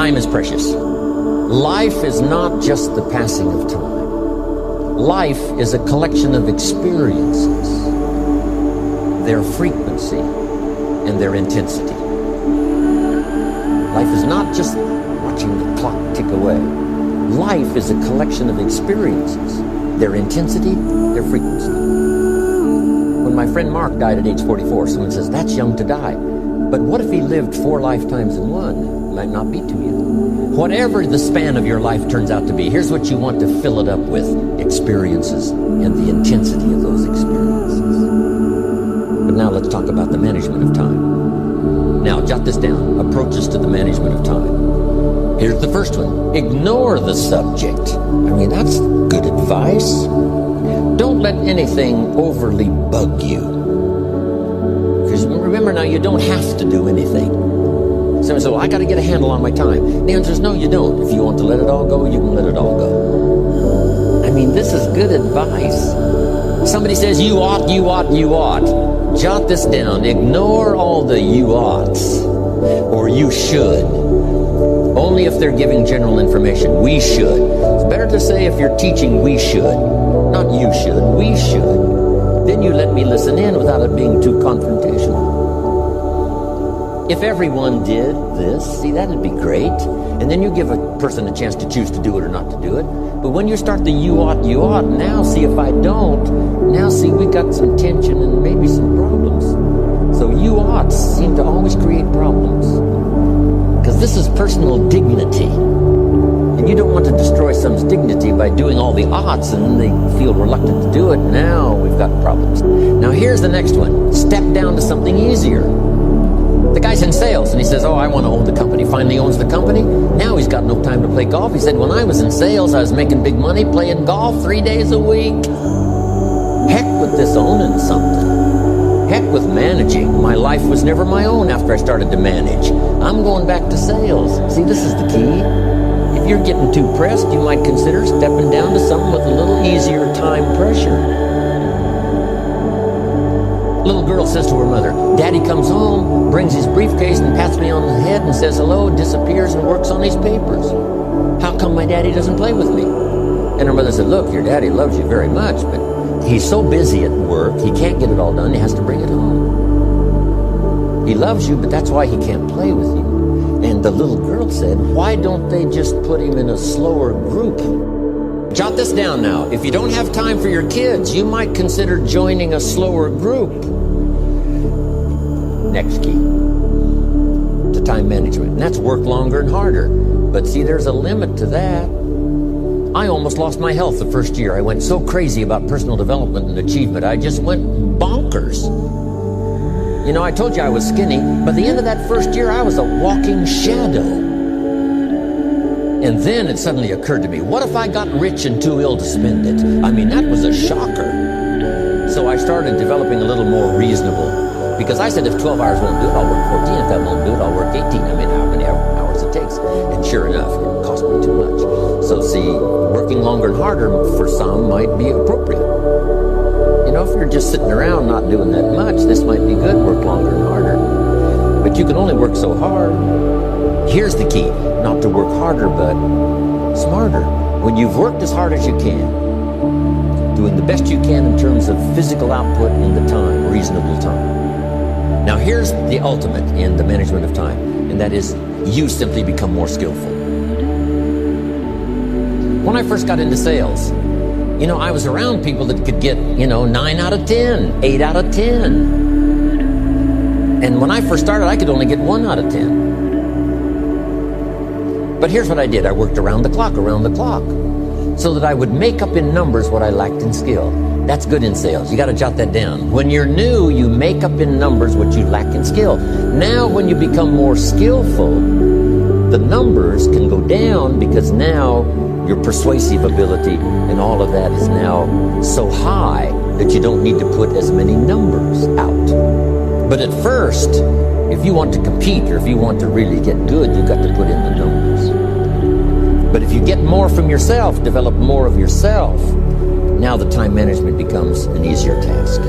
time is precious. Life is not just the passing of time. Life is a collection of experiences, their frequency and their intensity. Life is not just watching the clock tick away. Life is a collection of experiences, their intensity, their frequency. When my friend Mark died at age 44, someone says, that's young to die. But what if he lived 4 lifetimes in one? Might not be too young. Whatever the span of your life turns out to be, here's what you want to fill it up with: experiences and the intensity of those experiences. But now let's talk about the management of time. Now, jot this down: approaches to the management of time. Here's the first one: ignore the subject. I mean, that's good advice. Don't let anything overly bug you. Because remember now, you don't have to do anything. Someone says, well, I got to get a handle on my time. The answer is no, you don't. If you want to let it all go, you can let it all go. I mean, this is good advice. Somebody says, you ought, you ought, you ought. Jot this down. Ignore all the you oughts or you should. Only if they're giving general information. We should. It's better to say, if you're teaching, we should. Not you should, we should. Then you let me listen in without it being too confrontational. If everyone did this, see, that'd be great. And then you give a person a chance to choose to do it or not to do it. But when you start the you ought, now see, if I don't, now see, we got some tension and maybe some problems. So you oughts seem to always create problems. Because this is personal dignity. And you don't want to destroy someone's dignity by doing all the oughts and they feel reluctant to do it. Now we've got problems. Now here's the next one. Step down to something easier. The guy's in sales and he says, oh, I want to own the company. Finally owns the company. Now he's got no time to play golf. He said, when I was in sales, I was making big money playing golf 3 days a week. Heck with this owning something. Heck with managing. My life was never my own after I started to manage. I'm going back to sales. See, this is the key. If you're getting too pressed, you might consider stepping down to something with a little easier time pressure. Little girl says to her mother, Daddy comes home, brings his briefcase and pats me on the head and says hello, disappears and works on his papers. How come my daddy doesn't play with me? And her mother said, look, your daddy loves you very much, but he's so busy at work, he can't get it all done, he has to bring it home. He loves you, but that's why he can't play with you. And the little girl said, why don't they just put him in a slower group? Jot this down now. If you don't have time for your kids, you might consider joining a slower group. Next key to time management. And that's work longer and harder. But see, there's a limit to that. I almost lost my health the first year. I went so crazy about personal development and achievement. I just went bonkers. You know, I told you I was skinny. By the end of that first year, I was a walking shadow. And then it suddenly occurred to me, what if I got rich and too ill to spend it? I mean, that was a shocker. So I started developing a little more reasonable. Because I said, if 12 hours won't do it, I'll work 14. If that won't do it, I'll work 18. I mean, how many hours it takes. And sure enough, it cost me too much. So see, working longer and harder for some might be appropriate. You know, if you're just sitting around not doing that much, this might be good, work longer and harder. But you can only work so hard. Here's the key, not to work harder, but smarter. When you've worked as hard as you can, doing the best you can in terms of physical output in the time, reasonable time. Now here's the ultimate in the management of time, and that is you simply become more skillful. When I first got into sales, you know, I was around people that could get, 9 out of 10, 8 out of 10. And when I first started, I could only get 1 out of 10. But here's what I did. I worked around the clock, so that I would make up in numbers what I lacked in skill. That's good in sales. You got to jot that down. When you're new, you make up in numbers what you lack in skill. Now, when you become more skillful, the numbers can go down because now your persuasive ability and all of that is now so high that you don't need to put as many numbers out. But at first, if you want to compete or if you want to really get good, you've got to put in the numbers. But if you get more from yourself, develop more of yourself, now the time management becomes an easier task.